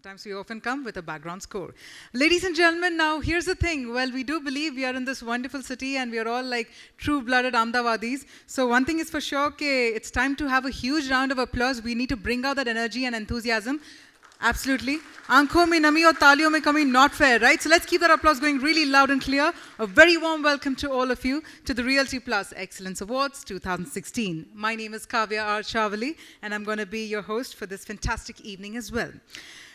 Sometimes we often come with a background score. Ladies and gentlemen, now here's the thing. Well, we do believe we are in this wonderful city and we are all like true-blooded Ahmedabadis. So one thing is for sure, it's time to have a huge round of applause. We need to bring out that energy and enthusiasm. Absolutely. Aankhon mein nami aur taaliyon mein kami, not fair, right? So let's keep that applause going really loud and clear. A very warm welcome to all of you to the Realty Plus Excellence Awards 2016. My name is Kavya R. Chavali and I'm going to be your host for this fantastic evening as well.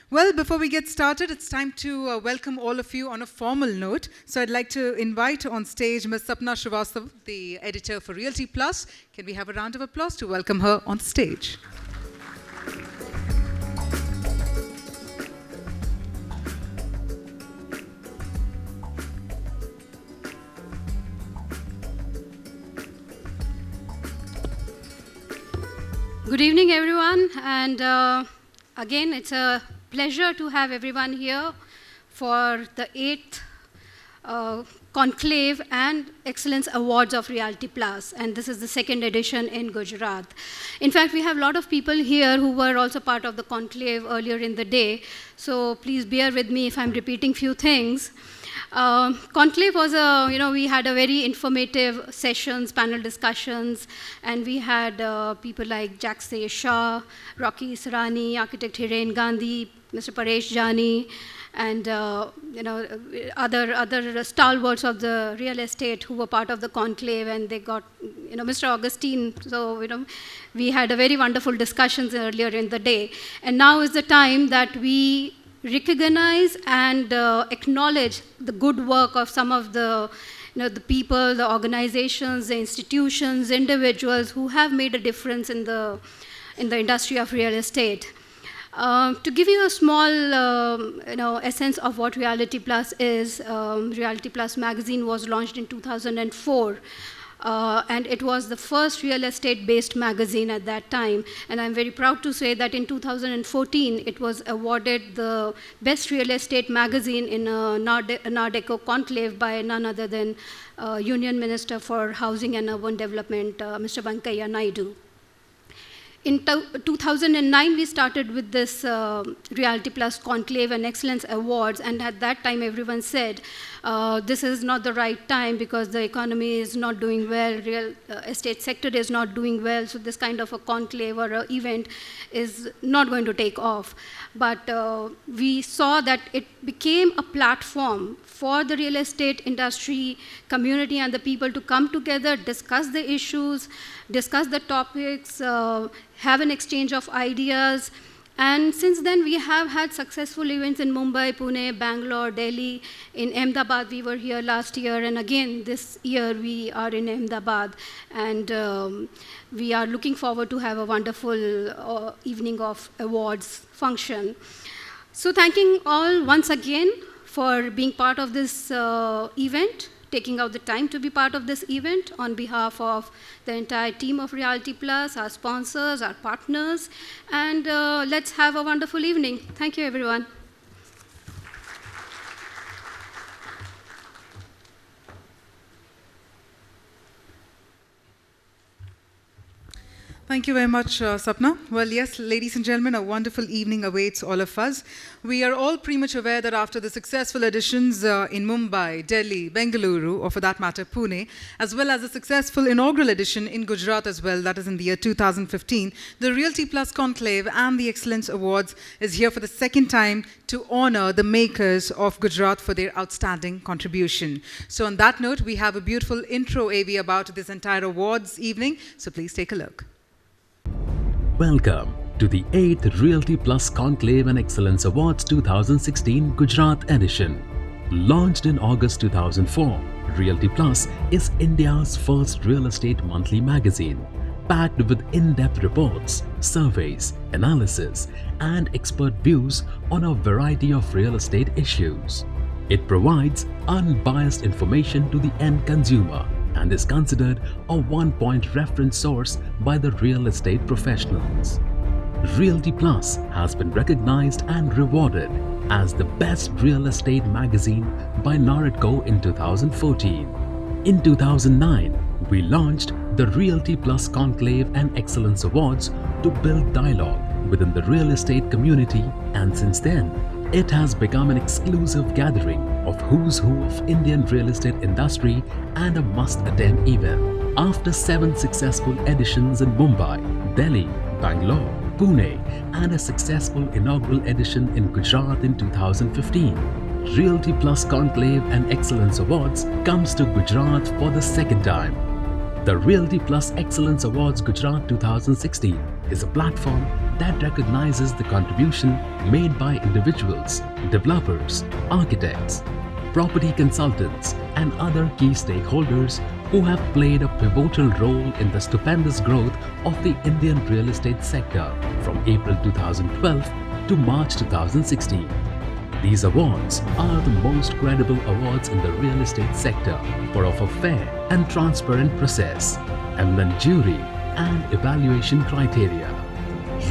Well, before we get started, it's time to welcome all of you on a formal note. So I'd like to invite on stage Ms. Sapna Srivastav, the editor for Realty Plus. Can we have a round of applause to welcome her on stage? Good evening, everyone, and again, it's a pleasure to have everyone here for the 8th Conclave and Excellence Awards of Realty Plus, and this is the 2nd edition in Gujarat. In fact, we have a lot of people here who were also part of the conclave earlier in the day, so please bear with me if I'm repeating few things. Conclave was we had a very informative sessions, panel discussions, and we had people like Jackse Shah, Rocky Sarani, architect Hiren Gandhi, Mr. Paresh Jani, and other stalwarts of the real estate who were part of the conclave, and they got Mr. Augustine. So we had a very wonderful discussions earlier in the day, and now is the time that we recognize and acknowledge the good work of some of the the people, the organizations, the institutions, individuals who have made a difference in the industry of real estate. To give you a small essence of what Realty Plus is, Realty Plus magazine was launched in 2004. And it was the first real estate-based magazine at that time. And I'm very proud to say that in 2014, it was awarded the best real estate magazine in a Nardeco conclave by none other than Union Minister for Housing and Urban Development, Mr. Venkaiah Naidu. In 2009, we started with this Realty Plus Conclave and Excellence Awards, and at that time, everyone said, this is not the right time because the economy is not doing well, real estate sector is not doing well, so this kind of a conclave or an event is not going to take off. But we saw that it became a platform for the real estate industry community and the people to come together, discuss the issues, discuss the topics, have an exchange of ideas. And since then, we have had successful events in Mumbai, Pune, Bangalore, Delhi. In Ahmedabad, we were here last year. And again, this year, we are in Ahmedabad. And we are looking forward to have a wonderful evening of awards function. So thanking all once again for being part of this event, taking out the time to be part of this event on behalf of the entire team of Realty Plus, our sponsors, our partners, and let's have a wonderful evening. Thank you, everyone. Thank you very much, Sapna. Well, yes, ladies and gentlemen, a wonderful evening awaits all of us. We are all pretty much aware that after the successful editions in Mumbai, Delhi, Bengaluru, or for that matter, Pune, as well as the successful inaugural edition in Gujarat as well, that is in the year 2015, the Realty Plus Conclave and the Excellence Awards is here for the 2nd time to honor the makers of Gujarat for their outstanding contribution. So on that note, we have a beautiful intro AV about this entire awards evening, so please take a look. Welcome to the 8th Realty Plus Conclave and Excellence Awards 2016 Gujarat edition. Launched in August 2004, Realty Plus is India's first real estate monthly magazine, packed with in-depth reports, surveys, analysis, and expert views on a variety of real estate issues. It provides unbiased information to the end consumer and is considered a one-point reference source by the real estate professionals. Realty Plus has been recognized and rewarded as the best real estate magazine by Nardeco in 2014. In 2009, we launched the Realty Plus Conclave and Excellence Awards to build dialogue within the real estate community, and since then, it has become an exclusive gathering of who's who of Indian real estate industry and a must-attend event. After 7 successful editions in Mumbai, Delhi, Bangalore, Pune, and a successful inaugural edition in Gujarat in 2015, Realty Plus Conclave and Excellence Awards comes to Gujarat for the second time. The Realty Plus Excellence Awards Gujarat 2016 is a platform that recognizes the contribution made by individuals, developers, architects, property consultants, and other key stakeholders who have played a pivotal role in the stupendous growth of the Indian real estate sector from April 2012 to March 2016. These awards are the most credible awards in the real estate sector for of a fair and transparent process, eminent jury, and evaluation criteria.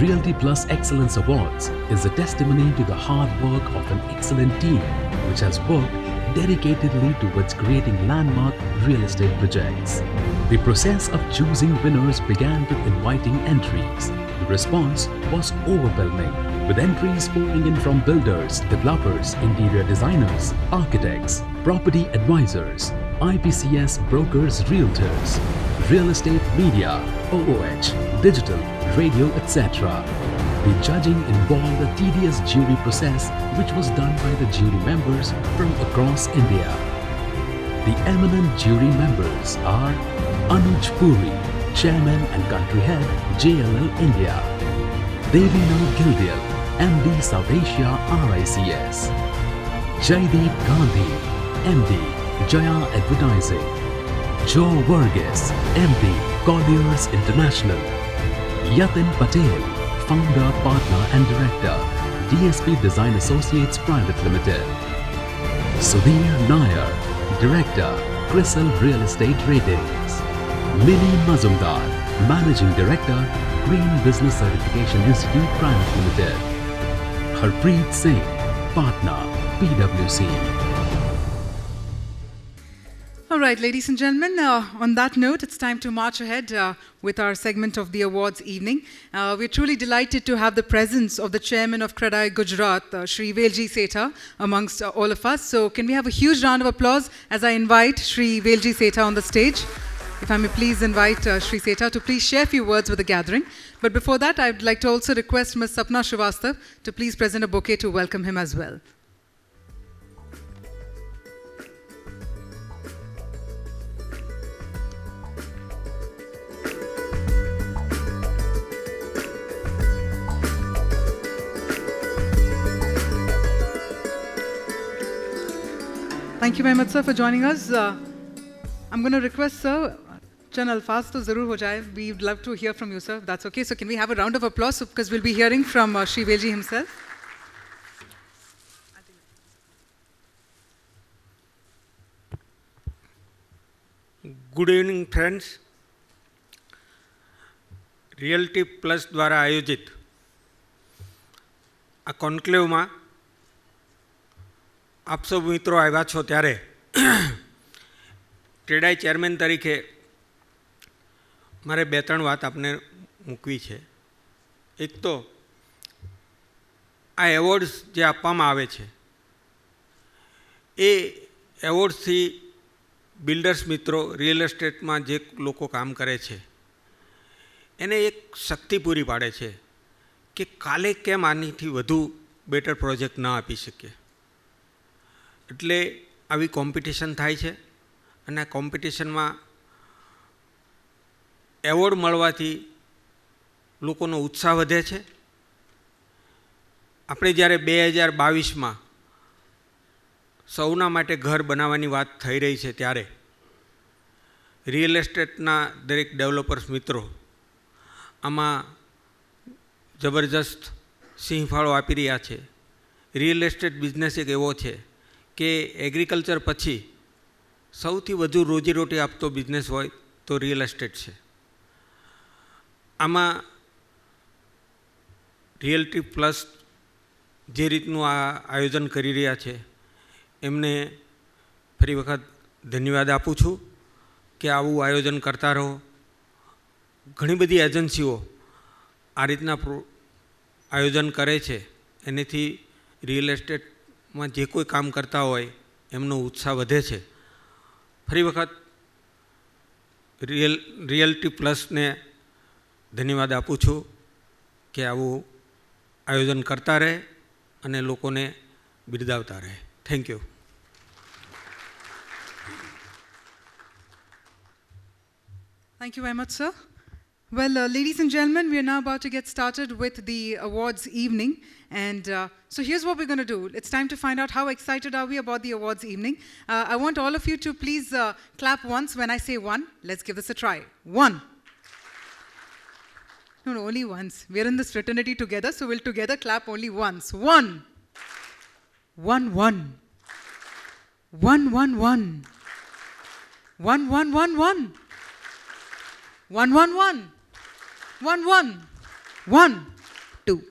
Realty Plus Excellence Awards is a testimony to the hard work of an excellent team which has worked dedicatedly towards creating landmark real estate projects. The process of choosing winners began with inviting entries. The response was overwhelming, with entries pouring in from builders, developers, interior designers, architects, property advisors, IPCS brokers, realtors, real estate media, OOH, digital, radio, etc. The judging involved a tedious jury process which was done by the jury members from across India. The eminent jury members are Anuj Puri, Chairman and Country Head, JLL India; Devino Gildial, MD South Asia RICS; Jaideep Gandhi, MD Jaya Advertising; Joe Vargas, MD Colliers International; Yatin Patel, Founder, Partner and Director, DSP Design Associates Private Limited; Sudhir Nair, Director, Crystal Real Estate Ratings; Mini Mazumdar, Managing Director, Green Business Certification Institute Private Limited; Harpreet Singh, Partner, PwC. All right, ladies and gentlemen, on that note, it's time to march ahead with our segment of the awards evening. We're truly delighted to have the presence of the chairman of CREDAI Gujarat, Shri Velji Setha, amongst all of us. So can we have a huge round of applause as I invite Shri Velji Setha on the stage. If I may please invite Shri Setha to please share a few words with the gathering. But before that, I'd like to also request Ms. Sapna Srivastav to please present a bouquet to welcome him as well. Thank you very much, sir, for joining us. I'm going to request, sir, Chan Alfaz to zarur ho jaye. We'd love to hear from you, sir. That's okay. So can we have a round of applause because we'll be hearing from Shri Velji himself. Good evening, friends. Realty Plus દ્વારા આયોજિત આ કોન્ક્લેવમાં આપ સૌ મિત્રો આવ્યા છો ત્યારે CREDAI chairman તરીકે મારે 2-3 વાત આપને મૂકવી છે. એક તો આ એવોર્ડ્સ જે આપવામાં આવે છે એ એવોર્ડ્સથી બિલ્ડર્સ મિત્રો, રિયલ એસ્ટેટમાં જે લોકો કામ કરે છે એને એક શક્તિ પૂરી પાડે છે કે કાલે કેમ આનીથી વધુ બેટર પ્રોજેક્ટ ન આપી શકીએ. એટલે આવી કોમ્પિટિશન થાય છે અને આ કોમ્પિટિશનમાં એવોર્ડ મળવાથી લોકોનો ઉત્સાહ વધે છે. આપણે જ્યારે 2022માં સૌના માટે ઘર બનાવવાની વાત થઈ રહી છે ત્યારે રિયલ એસ્ટેટના દરેક ડેવલપર્સ મિત્રો આમાં જબરજસ્ત સિંહફાળો આપી રહ્યા છે. રિયલ એસ્ટેટ બિઝનેસ એક એવો છે કે એગ્રીકલ્ચર પછી સૌથી વધુ રોજીરોટી આપતો બિઝનેસ હોય તો રિયલ એસ્ટેટ છે. આમાં રિયલ્ટી પ્લસ જે રીતનું આ આયોજન કરી રહ્યા છે એમને ફરી વખત ધન્યવાદ આપું છું કે આવું આયોજન કરતા રહો. ઘણી બધી એજન્સીઓ આ રીતના આયોજન કરે છે એનાથી રિયલ એસ્ટેટમાં જે કોઈ કામ કરતા હોય એમનો ઉત્સાહ વધે છે. ફરી વખત રિયલ્ટી પ્લસને ધન્યવાદ આપું છું કે આવું આયોજન કરતા રહે અને લોકોને બિરદાવતા રહે. Thank you. Thank you very much, sir. Well, ladies and gentlemen, we are now about to get started with the awards evening. And so here's what we're going to do. It's time to find out how excited are we about the awards evening. I want all of you to please clap once when I say one. Let's give this a try. One. No, only once. We're in this fraternity together, so we'll together clap only once. One. One, one. One, one, one. One, one, one, one. One, one, one. One, one. One, two.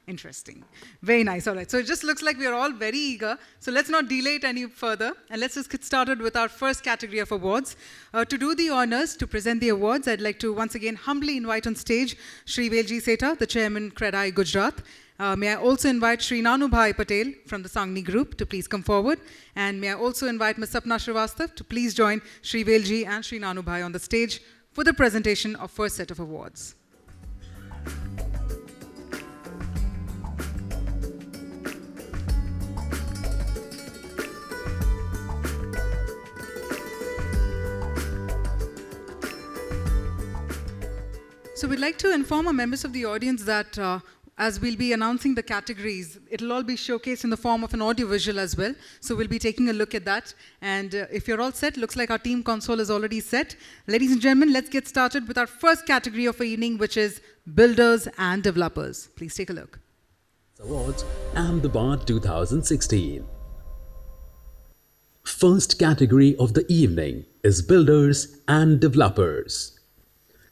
Interesting. Very nice. All right. So it just looks like we are all very eager. So let's not delay it any further. And let's just get started with our first category of awards. To do the honors, to present the awards, I'd like to once again humbly invite on stage Shri Velji Setha, the chairman, Credai Gujarat. May I also invite Shri Nanubhai Patel from the Sangni Group to please come forward. And may I also invite Ms. Sapna Srivastav to please join Shri Velji and Shri Nanubhai on the stage for the presentation of first set of awards. So we'd like to inform our members of the audience that as we'll be announcing the categories, it'll all be showcased in the form of an audio-visual as well. So we'll be taking a look at that. And if you're all set, looks like our team console is already set. Ladies and gentlemen, let's get started with our first category of the evening, which is Builders and Developers. Please take a look. Awards Ahmedabad 2016. First category of the evening is Builders and Developers.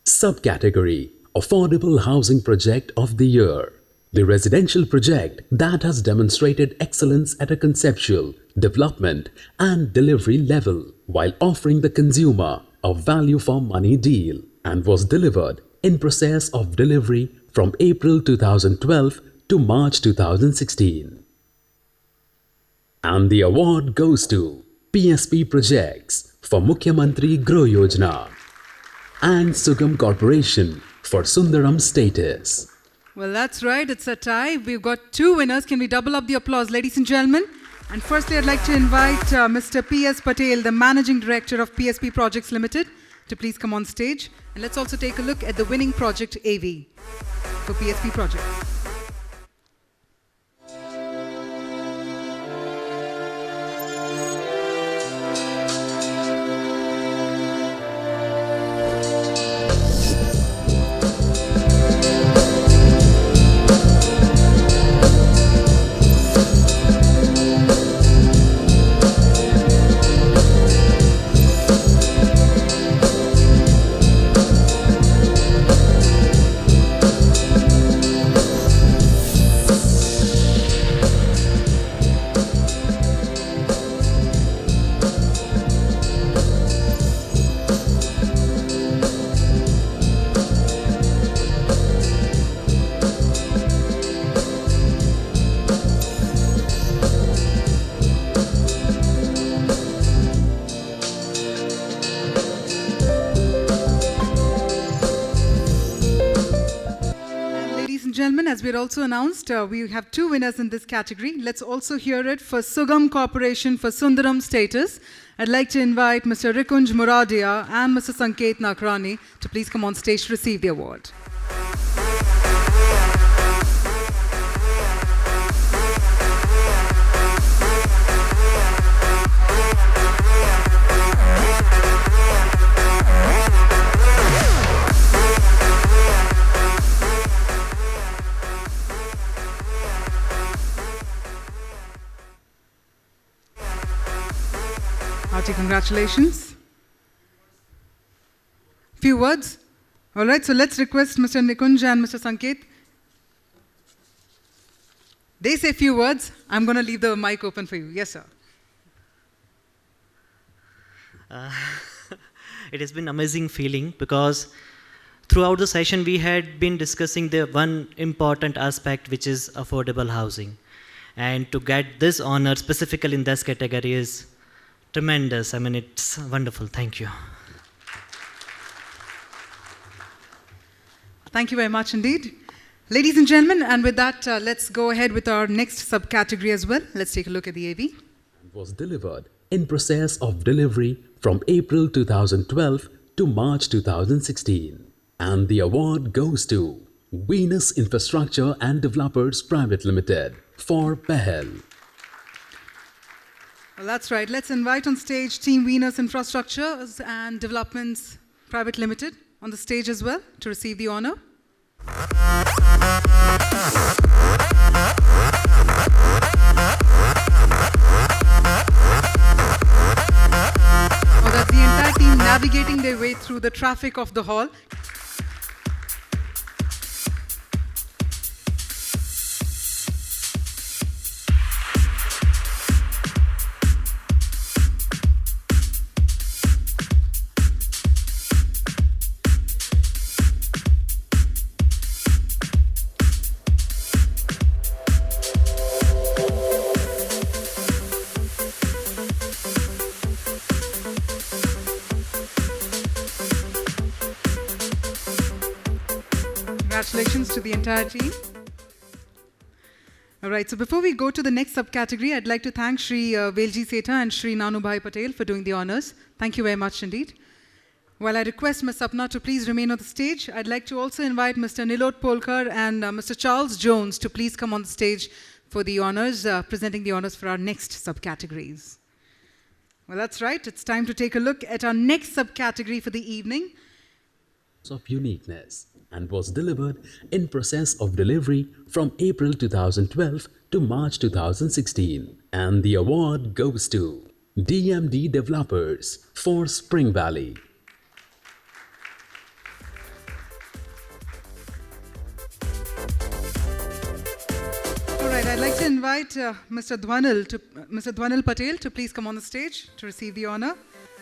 Subcategory Affordable Housing Project of the Year. The residential project that has demonstrated excellence at a conceptual, development and delivery level while offering the consumer a value for money deal and was delivered in process of delivery from April 2012 to March 2016. And the award goes to PSP Projects for Mukhyamantri Grow Yojana and Sugam Corporation for Sundaram status. Well, that's right. It's a tie. We've got two winners. Can we double up the applause, ladies and gentlemen? And firstly, I'd like to invite Mr. P.S. Patel, the Managing Director of PSP Projects Limited, to please come on stage. And let's also take a look at the winning project AV for PSP Projects. Gentlemen, as we're also announced, we have two winners in this category. Let's also hear it for Sugam Corporation for Sundaram status. I'd like to invite Mr. Rikunj Muradia and Mr. Sanket Nakrani to please come on stage to receive the award. Hearty congratulations. Few words. All right, so let's request Mr. Nikunj and Mr. Sanket. They say few words. I'm going to leave the mic open for you. Yes, sir. It has been an amazing feeling because throughout the session we had been discussing the one important aspect, which is affordable housing. And to get this honor specifically in this category is tremendous. I mean, it's wonderful. Thank you. Thank you very much indeed. Ladies and gentlemen, and with that, let's go ahead with our next subcategory as well. Let's take a look at the AV. Was delivered in process of delivery from April 2012 to March 2016. And the award goes to Venus Infrastructure and Developers Private Limited for Pahel. Well, that's right. Let's invite on stage Team Venus Infrastructure and Developments Private Limited on the stage as well to receive the honor. Oh, that's the entire team navigating their way through the traffic of the hall. Congratulations to the entire team. All right, so before we go to the next subcategory, I'd like to thank Shri Velji Setha and Shri Nanubhai Patel for doing the honors. Thank you very much indeed. While I request Ms. Sapna to please remain on the stage, I'd like to also invite Mr. Nilot Polkar and Mr. Charles Jones to please come on the stage for the honors, presenting the honors for our next subcategories. Well, that's right. It's time to take a look at our next subcategory for the evening. Of uniqueness, and was delivered in process of delivery from April 2012 to March 2016. And the award goes to DMD Developers for Spring Valley. All right, I'd like to invite Mr. Dhwanil Patel to please come on the stage to receive the honor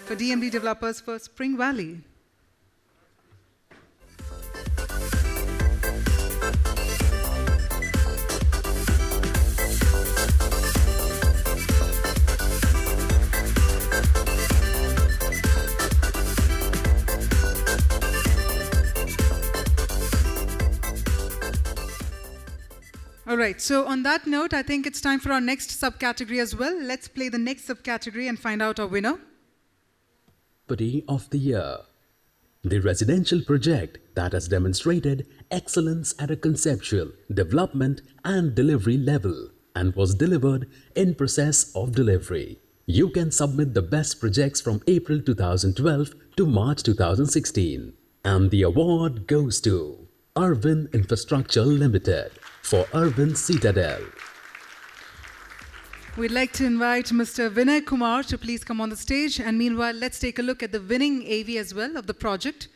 for DMD Developers for Spring Valley. All right, so on that note, I think it's time for our next subcategory as well. Let's play the next subcategory and find out our winner. Property of the Year. The residential project that has demonstrated excellence at a conceptual, development and delivery level and was delivered in process of delivery. You can submit the best projects from April 2012 to March 2016. And the award goes to Arvind Infrastructure Limited for Arvind Citadel. We'd like to invite Mr. Vinay Kumar to please come on the stage. And meanwhile, let's take a look at the winning AV as well of the project.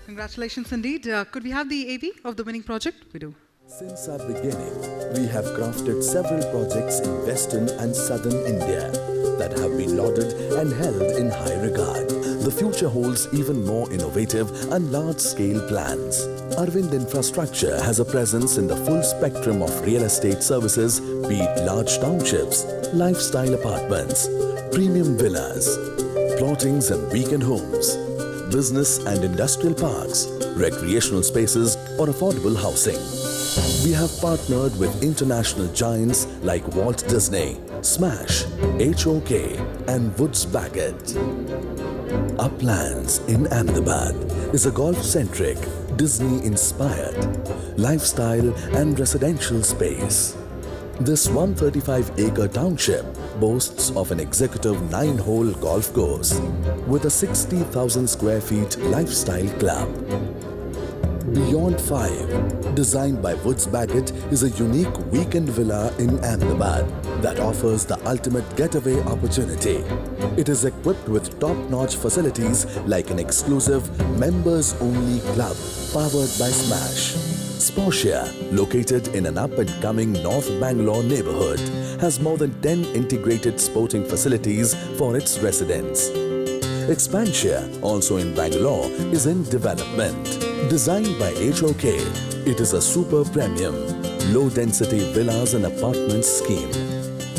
Congratulations indeed. Could we have the AV of the winning project? We do. Since our beginning, we have crafted several projects in Western and Southern India that have been lauded and held in high regard. The future holds even more innovative and large-scale plans. Arvind Infrastructure has a presence in the full spectrum of real estate services, be it large townships, lifestyle apartments, premium villas, plottings and weekend homes, business and industrial parks, recreational spaces or affordable housing. We have partnered with international giants like Walt Disney, Smash, HOK and Woods Bagot. Uplands in Ahmedabad is a golf-centric, Disney-inspired lifestyle and residential space. This 135-acre township boasts of an executive 9-hole golf course with a 60,000 square feet lifestyle club. Beyond 5, designed by Woods Bagot, is a unique weekend villa in Ahmedabad that offers the ultimate getaway opportunity. It is equipped with top-notch facilities like an exclusive members-only club powered by Smash. Spotia, located in an up-and-coming North Bangalore neighborhood, has more than 10 integrated sporting facilities for its residents. Expansia, also in Bangalore, is in development. Designed by HOK, it is a super premium, low-density villas and apartments scheme.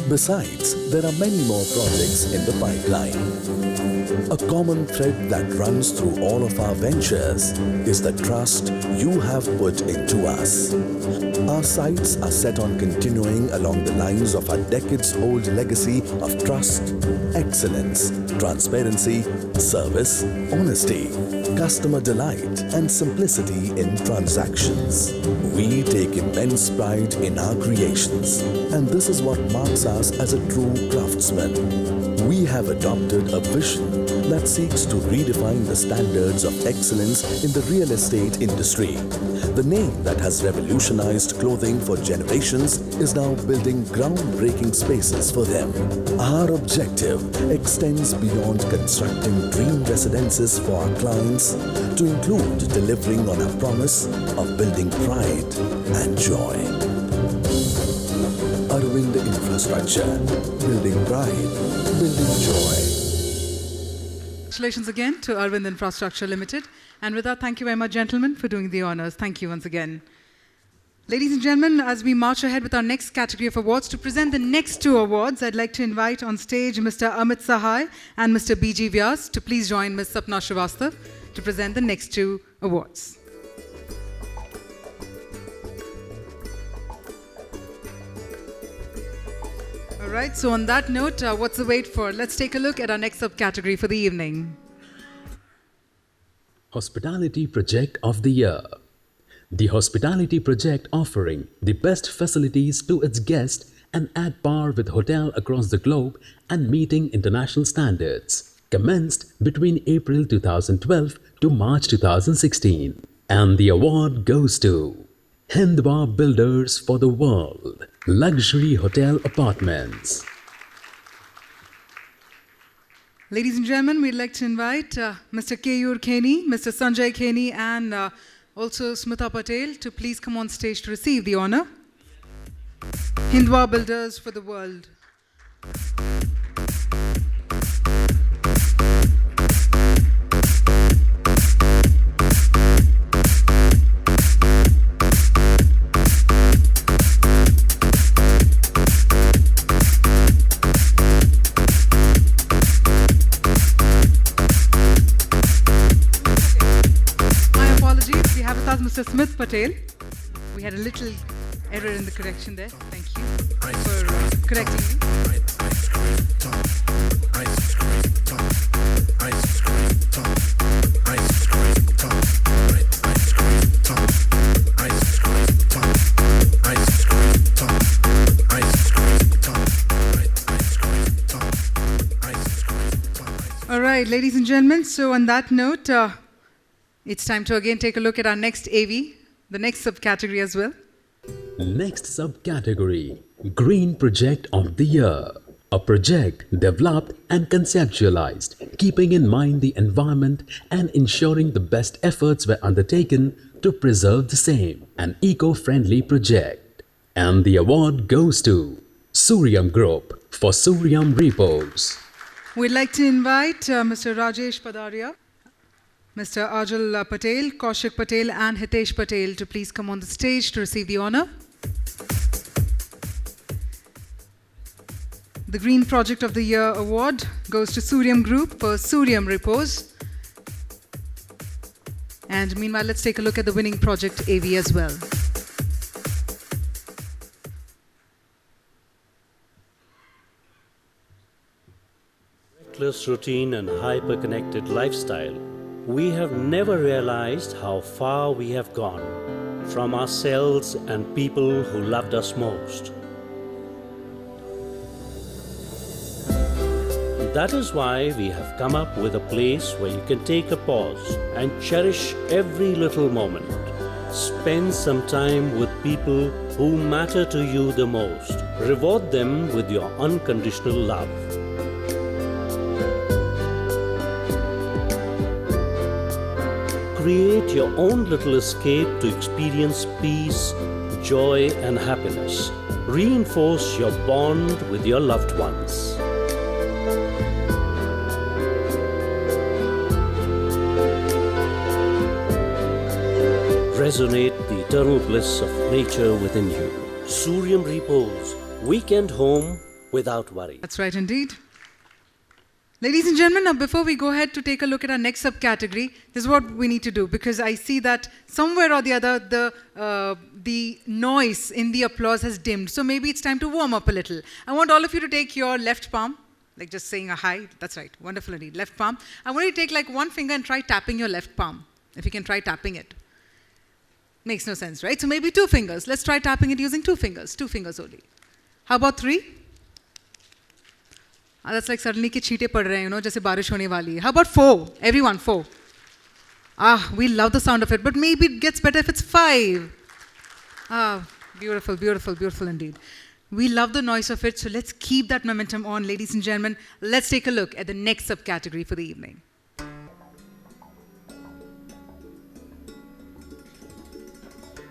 Besides, there are many more projects in the pipeline. A common thread that runs through all of our ventures is the trust you have put into us. Our sights are set on continuing along the lines of our decades-old legacy of trust, excellence, transparency, service, honesty, customer delight, and simplicity in transactions. We take immense pride in our creations, and this is what marks us as a true craftsman. We have adopted a vision that seeks to redefine the standards of excellence in the real estate industry. The name that has revolutionized clothing for generations is now building groundbreaking spaces for them. Our objective extends beyond constructing dream residences for our clients to include delivering on our promise of building pride and joy. Arvind Infrastructure, building pride, building joy. Congratulations again to Arvind Infrastructure Limited. And with that, thank you very much, gentlemen, for doing the honors. Thank you once again. Ladies and gentlemen, as we march ahead with our next category of awards, to present the next two awards, I'd like to invite on stage Mr. Amit Sahai and Mr. B.G. Vyas to please join Ms. Sapna Srivastav to present the next two awards. All right, so on that note, what's the wait for? Let's take a look at our next subcategory for the evening. Hospitality Project of the Year. The hospitality project offering the best facilities to its guests and at par with hotels across the globe and meeting international standards commenced between April 2012 to March 2016. And the award goes to Hindwa Builders for the World Luxury Hotel Apartments. Ladies and gentlemen, we'd like to invite Mr. Keyur Kheni, Mr. Sanjay Kheni, and also Smita Patel to please come on stage to receive the honor. Hindwa Builders for the World. Mr. Smith Patel. We had a little error in the correction there. Thank you for correcting me. All right, ladies and gentlemen, so on that note, it's time to again take a look at our next AV, the next subcategory as well. Next subcategory, Green Project of the Year. A project developed and conceptualized, keeping in mind the environment and ensuring the best efforts were undertaken to preserve the same. An eco-friendly project. And the award goes to Suryam Group for Suryam Repos. We'd like to invite Mr. Rajesh Padaria, Mr. Ajal Patel, Kaushik Patel, and Hitesh Patel to please come on the stage to receive the honor. The Green Project of the Year award goes to Suryam Group for Suryam Repos. And meanwhile, let's take a look at the winning project AV as well. Reckless routine and hyper-connected lifestyle, we have never realized how far we have gone from ourselves and people who loved us most. That is why we have come up with a place where you can take a pause and cherish every little moment. Spend some time with people who matter to you the most. Reward them with your unconditional love. Create your own little escape to experience peace, joy, and happiness. Reinforce your bond with your loved ones. Resonate the eternal bliss of nature within you. Suryam repose, weekend home without worry. That's right indeed. Ladies and gentlemen, now before we go ahead to take a look at our next subcategory, this is what we need to do, because I see that somewhere or the other the noise in the applause has dimmed. So maybe it's time to warm up a little. I want all of you to take your left palm, like just saying a hi. That's right, wonderful indeed. Left palm. I want you to take like one finger and try tapping your left palm. If you can try tapping it. Makes no sense, right? So maybe 2 fingers. Let's try tapping it using 2 fingers only. How about 3? That's like suddenly कि छींटे पड़ रहे हैं, you know, जैसे बारिश होने वाली है. How about 4? Everyone, 4. We love the sound of it, but maybe it gets better if it's 5. Beautiful, beautiful, beautiful indeed. We love the noise of it, so let's keep that momentum on, ladies and gentlemen. Let's take a look at the next subcategory for the evening.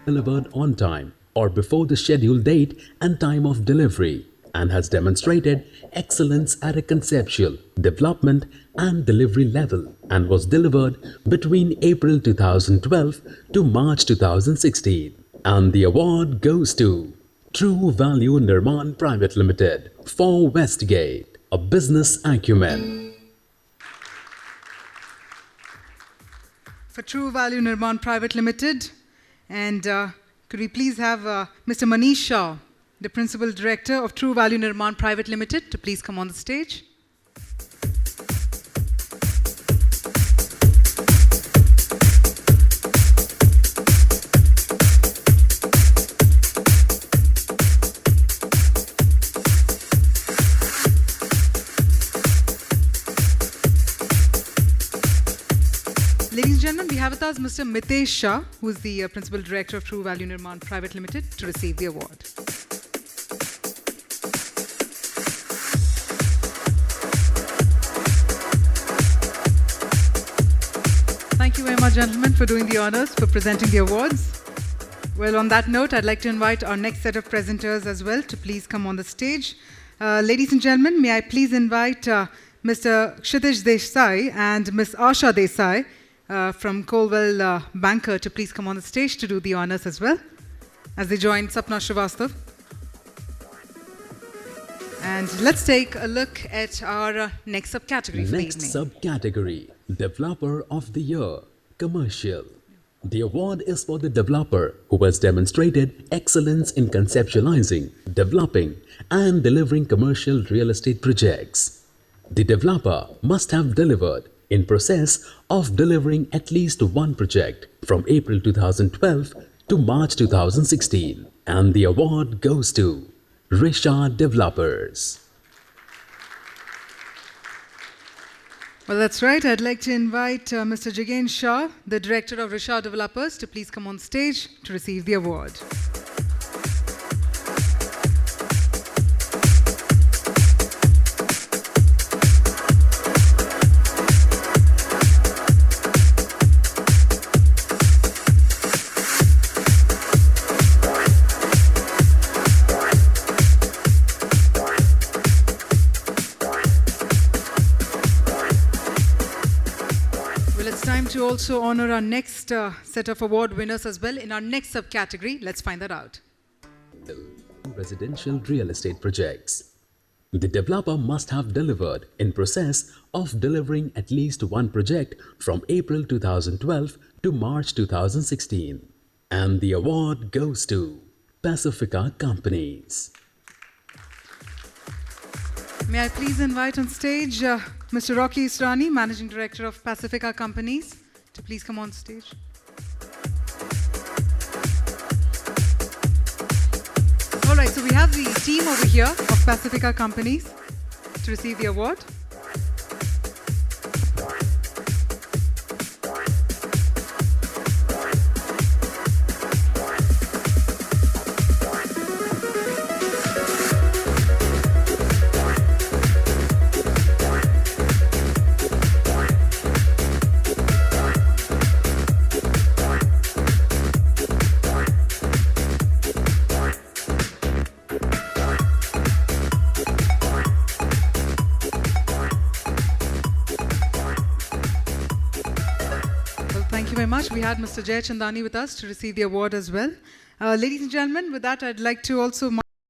Delivered on time or before the scheduled date and time of delivery, and has demonstrated excellence at a conceptual, development and delivery level, and was delivered between April 2012 to March 2016. And the award goes to True Value Nirman Private Limited for Westgate, a business acumen. For True Value Nirman Private Limited, and could we please have Mr. Manish Shah, the Principal Director of True Value Nirman Private Limited, to please come on the stage. Ladies and gentlemen, we have with us Mr. Mitesh Shah, who is the Principal Director of True Value Nirman Private Limited, to receive the award. Thank you very much, gentlemen, for doing the honors, for presenting the awards. Well, on that note, I'd like to invite our next set of presenters as well to please come on the stage. Ladies and gentlemen, may I please invite Mr. Kshitish Desai and Ms. Asha Desai from Colwell Banker to please come on the stage to do the honors as well, as they join Sapna Srivastav. And let's take a look at our next subcategory for the evening. Next subcategory, Developer of the Year, Commercial. The award is for the developer who has demonstrated excellence in conceptualizing, developing, and delivering commercial real estate projects. The developer must have delivered in process of delivering at least one project from April 2012 to March 2016. And the award goes to Risha Developers. Well, that's right. I'd like to invite Mr. Jigen Shah, the Director of Risha Developers, to please come on stage to receive the award. To also honor our next set of award winners as well in our next subcategory. Let's find that out. Residential real estate projects. The developer must have delivered in process of delivering at least one project from April 2012 to March 2016. And the award goes to Pacifica Companies. May I please invite on stage Mr. Rocky Israni, Managing Director of Pacifica Companies, to please come on stage. All right, so we have the team over here of Pacifica Companies to receive the award. very much. We had Mr. Jay Chandani with us to receive the award as well. Ladies and gentlemen, with that, I'd like to also